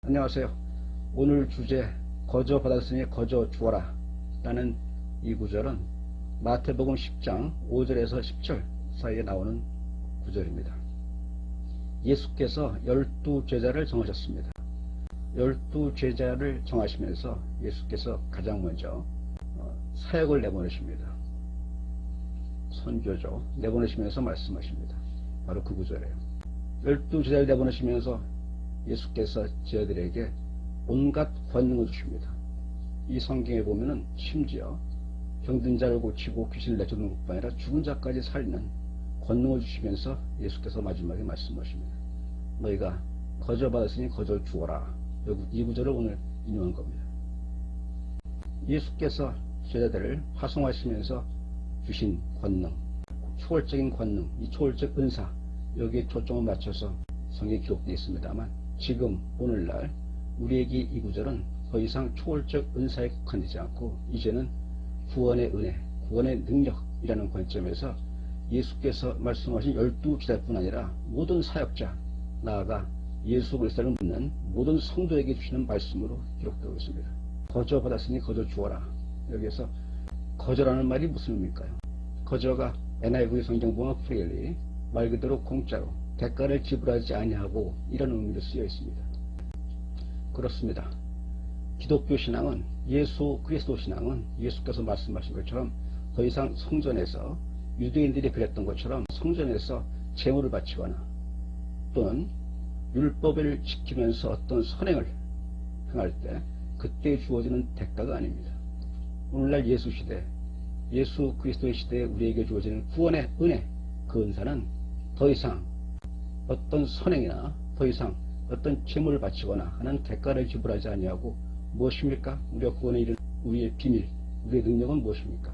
안녕하세요. 오늘 주제 거저 받았으니 거저 주어라 라는 이 구절은 마태복음 10장 5절에서 10절 사이에 나오는 구절입니다. 예수께서 12제자를 정하셨습니다. 12제자를 정하시면서 예수께서 가장 먼저 사역을 내보내십니다. 선교죠. 내보내시면서 말씀하십니다. 바로 그 구절이에요. 12제자를 내보내시면서 예수께서 제자들에게 온갖 권능을 주십니다. 이 성경에 보면은 심지어 병든 자를 고치고 귀신을 내쫓는 것뿐 아니라 죽은 자까지 살리는 권능을 주시면서 예수께서 마지막에 말씀하십니다. 너희가 거저 받았으니 거저 주어라. 이 구절을 오늘 인용한 겁니다. 예수께서 제자들을 화성하시면서 주신 권능, 초월적인 권능, 이 초월적 은사, 여기에 초점을 맞춰서 성경에 기록되어 있습니다만 지금 오늘날 우리에게 이 구절은 더 이상 초월적 은사에 국한되지 않고 이제는 구원의 은혜, 구원의 능력이라는 관점에서 예수께서 말씀하신 12제자뿐 아니라 모든 사역자, 나아가 예수 그리스도를 믿는 모든 성도에게 주시는 말씀으로 기록되고 있습니다. 거저 받았으니 거저 주어라. 여기에서 거저라는 말이 무슨 의미일까요? 거저가 NIV 성경 보면 freely, 말 그대로 공짜로 대가를 지불하지 아니하고 이런 의미로 쓰여 있습니다. 그렇습니다. 기독교 신앙은, 예수 그리스도 신앙은 예수께서 말씀하신 것처럼 더 이상 성전에서 유대인들이 그랬던 것처럼 성전에서 제물을 바치거나 또는 율법을 지키면서 어떤 선행을 행할 때 그때 주어지는 대가가 아닙니다. 오늘날 예수 시대, 예수 그리스도의 시대에 우리에게 주어지는 구원의 은혜, 그 은사는 더 이상 어떤 선행이나 더 이상 어떤 제물을 바치거나 하는 대가를 지불하지 아니하고 무엇입니까? 우리가 구원에 이른 우리의 비밀, 우리의 능력은 무엇입니까?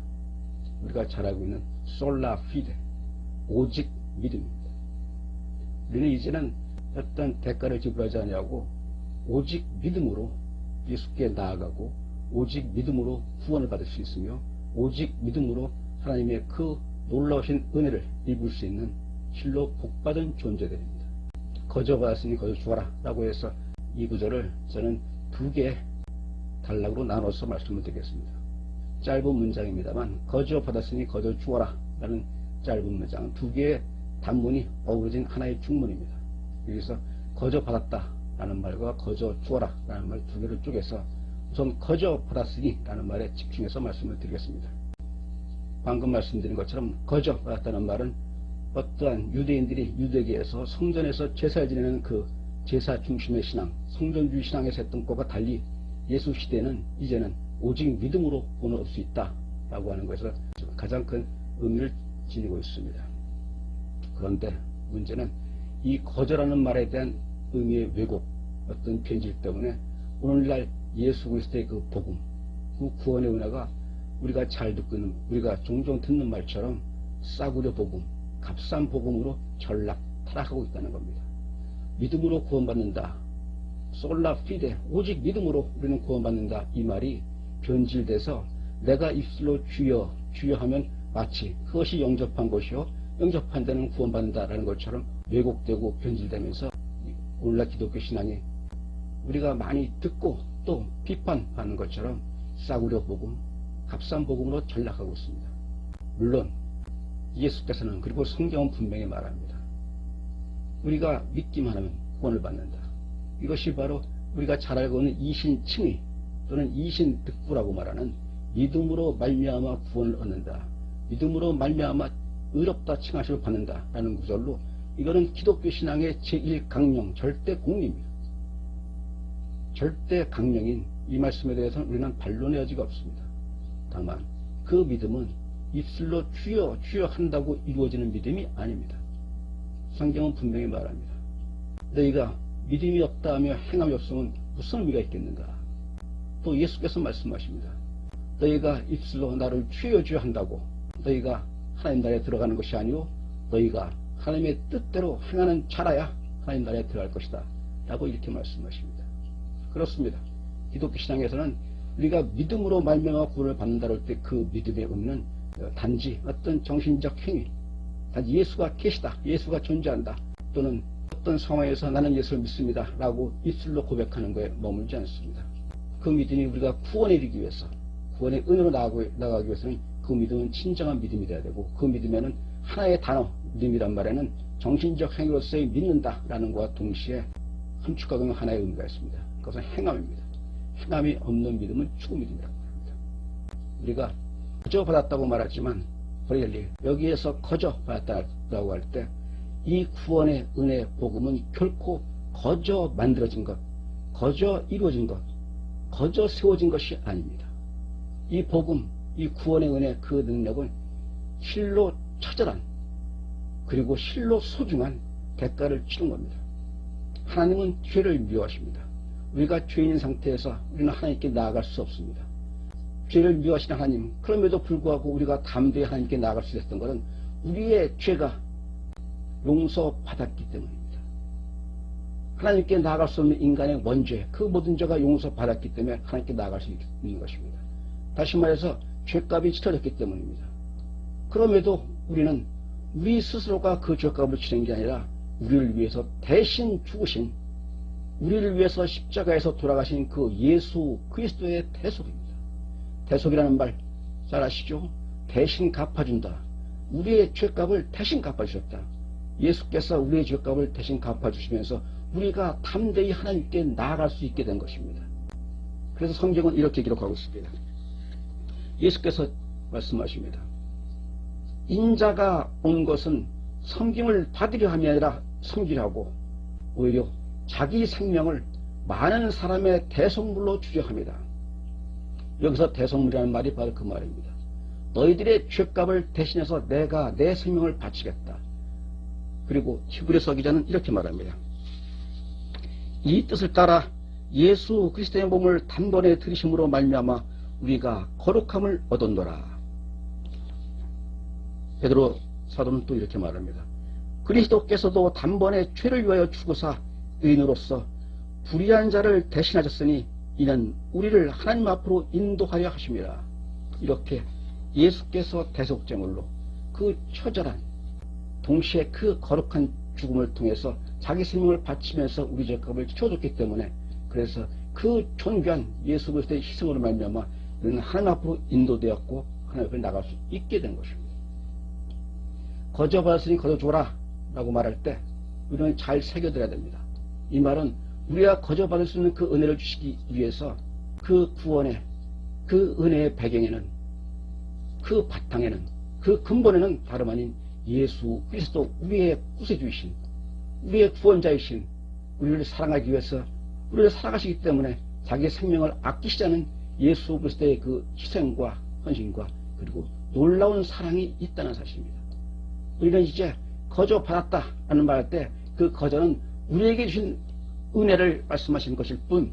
우리가 잘 알고 있는 솔라 피데, 오직 믿음입니다. 우리는 이제는 어떤 대가를 지불하지 아니하고 오직 믿음으로 예수께 나아가고 오직 믿음으로 구원을 받을 수 있으며 오직 믿음으로 하나님의 그 놀라우신 은혜를 입을 수 있는 실로 복받은 존재들입니다. 거저 받았으니 거저 주어라 라고 해서 이 구절을 저는 두 개 단락으로 나눠서 말씀을 드리겠습니다. 짧은 문장입니다만 거저 받았으니 거저 주어라 라는 짧은 문장, 두 개의 단문이 어우러진 하나의 중문입니다. 여기서 거저 받았다 라는 말과 거저 주어라 라는 말 두 개를 쪼개서 우선 거저 받았으니 라는 말에 집중해서 말씀을 드리겠습니다. 방금 말씀드린 것처럼 거저 받았다는 말은 어떠한 유대인들이 유대계에서 성전에서 제사를 지내는 그 제사 중심의 신앙, 성전주의 신앙에서 했던 것과 달리 예수 시대는 이제는 오직 믿음으로 구원을 얻을 수 있다 라고 하는 것에서 가장 큰 의미를 지니고 있습니다. 그런데 문제는 이 거저라는 말에 대한 의미의 왜곡, 어떤 편집 때문에 오늘날 예수 그리스도의 그 복음, 그 구원의 은혜가 우리가 잘 듣고 있는, 우리가 종종 듣는 말처럼 싸구려 복음, 값싼 복음으로 전락, 타락하고 있다는 겁니다. 믿음으로 구원받는다. 솔라 피데, 오직 믿음으로 우리는 구원받는다. 이 말이 변질돼서 내가 입술로 주여, 주여 하면 마치 그것이 영접한 것이요, 영접한 데는 구원받는다라는 것처럼 왜곡되고 변질되면서 오늘날 기독교 신앙이 우리가 많이 듣고 또 비판하는 것처럼 싸구려 복음, 값싼 복음으로 전락하고 있습니다. 물론 예수께서는, 그리고 성경은 분명히 말합니다. 우리가 믿기만 하면 구원을 받는다. 이것이 바로 우리가 잘 알고 있는 이신칭의 또는 이신득부라고 말하는 믿음으로 말미암아 구원을 얻는다. 믿음으로 말미암아 의롭다 칭하심을 받는다 라는 구절로 이거는 기독교 신앙의 제1강령, 절대 공리입니다. 절대 강령인 이 말씀에 대해서는 우리는 반론의 여지가 없습니다. 다만 그 믿음은 입술로 주여 주여 한다고 이루어지는 믿음이 아닙니다. 성경은 분명히 말합니다. 너희가 믿음이 없다 하며 행함이 없으면 무슨 의미가 있겠는가? 또 예수께서 말씀하십니다. 너희가 입술로 나를 주여 주여 한다고 너희가 하나님 나라에 들어가는 것이 아니오, 너희가 하나님의 뜻대로 행하는 자라야 하나님 나라에 들어갈 것이다 라고 이렇게 말씀하십니다. 그렇습니다. 기독교 신앙에서는 우리가 믿음으로 말미암아 구원을 받는다 할 때 그 믿음의 의미는 단지 어떤 정신적 행위, 단지 예수가 계시다, 예수가 존재한다, 또는 어떤 상황에서 나는 예수를 믿습니다 라고 입술로 고백하는 거에 머물지 않습니다. 그 믿음이 우리가 구원에 이르기 위해서, 구원의 은혜로 나가기 위해서는 그 믿음은 진정한 믿음이 돼야 되고, 그 믿음에는 하나의 단어, 믿음이란 말에는 정신적 행위로서의 믿는다라는 것과 동시에 함축하는 하나의 의미가 있습니다. 그것은 행함입니다. 행함이 없는 믿음은 죽은 믿음이라고 합니다. 우리가 거저 받았다고 말하지만 여기에서 거저 받았다고 할 때 이 구원의 은혜 복음은 결코 거저 만들어진 것, 거저 이루어진 것, 거저 세워진 것이 아닙니다. 이 복음, 이 구원의 은혜, 그 능력은 실로 처절한, 그리고 실로 소중한 대가를 치른 겁니다. 하나님은 죄를 미워하십니다. 우리가 죄인인 상태에서 우리는 하나님께 나아갈 수 없습니다. 죄를 미워하시는 하나님, 그럼에도 불구하고 우리가 담대히 하나님께 나아갈 수 있었던 것은 우리의 죄가 용서받았기 때문입니다. 하나님께 나아갈 수 없는 인간의 원죄, 그 모든 죄가 용서받았기 때문에 하나님께 나아갈 수 있는 것입니다. 다시 말해서 죄값이 치러졌기 때문입니다. 그럼에도 우리는 우리 스스로가 그 죄값을 치는 게 아니라 우리를 위해서 대신 죽으신, 우리를 위해서 십자가에서 돌아가신 그 예수 그리스도의 대속입니다. 대속이라는 말 잘 아시죠? 대신 갚아준다. 우리의 죄값을 대신 갚아주셨다. 예수께서 우리의 죄값을 대신 갚아주시면서 우리가 담대히 하나님께 나아갈 수 있게 된 것입니다. 그래서 성경은 이렇게 기록하고 있습니다. 예수께서 말씀하십니다. 인자가 온 것은 섬김을 받으려 함이 아니라 섬기려 하고 오히려 자기 생명을 많은 사람의 대속물로 주려 합니다. 여기서 대속물이라는 말이 바로 그 말입니다. 너희들의 죄값을 대신해서 내가 내 생명을 바치겠다. 그리고 히브리서 기자는 이렇게 말합니다. 이 뜻을 따라 예수 그리스도의 몸을 단번에 들이심으로 말미암아 우리가 거룩함을 얻었노라. 베드로 사도는 또 이렇게 말합니다. 그리스도께서도 단번에 죄를 위하여 죽으사 의인으로서 불의한 자를 대신하셨으니 이는 우리를 하나님 앞으로 인도하려 하심이라. 이렇게 예수께서 대속제물로 그 처절한, 동시에 그 거룩한 죽음을 통해서 자기 생명을 바치면서 우리 죄값을 치워줬기 때문에, 그래서 그 존귀한 예수 그리스도의 희생으로 말미암아 우리는 하나님 앞으로 인도되었고 하나님 앞에 나갈 수 있게 된 것입니다. 거저 받았으니 거저 줘라 라고 말할 때 우리는 잘 새겨들어야 됩니다. 이 말은 우리가 거저 받을 수 있는 그 은혜를 주시기 위해서 그 구원의, 그 은혜의 배경에는, 그 바탕에는, 그 근본에는 다름 아닌 예수 그리스도, 우리의 구세주이신, 우리의 구원자이신, 우리를 사랑하기 위해서 우리를 살아가시기 때문에 자기의 생명을 아끼시지 않은 예수 그리스도의 그 희생과 헌신과 그리고 놀라운 사랑이 있다는 사실입니다. 우리는 이제 거저 받았다라는 말 할 때 그 거저는 우리에게 주신 은혜를 말씀하시는 것일 뿐,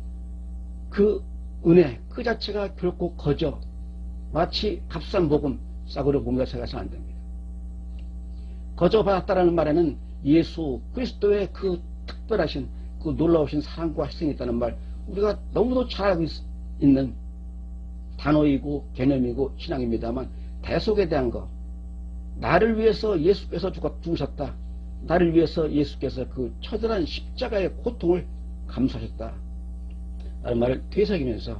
그 은혜 그 자체가 결코 거저, 마치 값싼 복음 싸구려 복음이라 생각해서는 안 됩니다. 거저 받았다라는 말에는 예수 그리스도의 그 특별하신, 그 놀라우신 사랑과 희생이 있다는 말, 우리가 너무도 잘 알고 있는 단어이고 개념이고 신앙입니다만, 대속에 대한 거, 나를 위해서 예수께서 죽으셨다, 나를 위해서 예수께서 그 처절한 십자가의 고통을 감수하셨다 라는 말을 되새기면서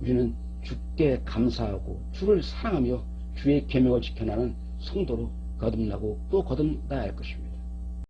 우리는 주께 감사하고 주를 사랑하며 주의 계명을 지켜나가는 성도로 거듭나고 또 거듭나야 할 것입니다.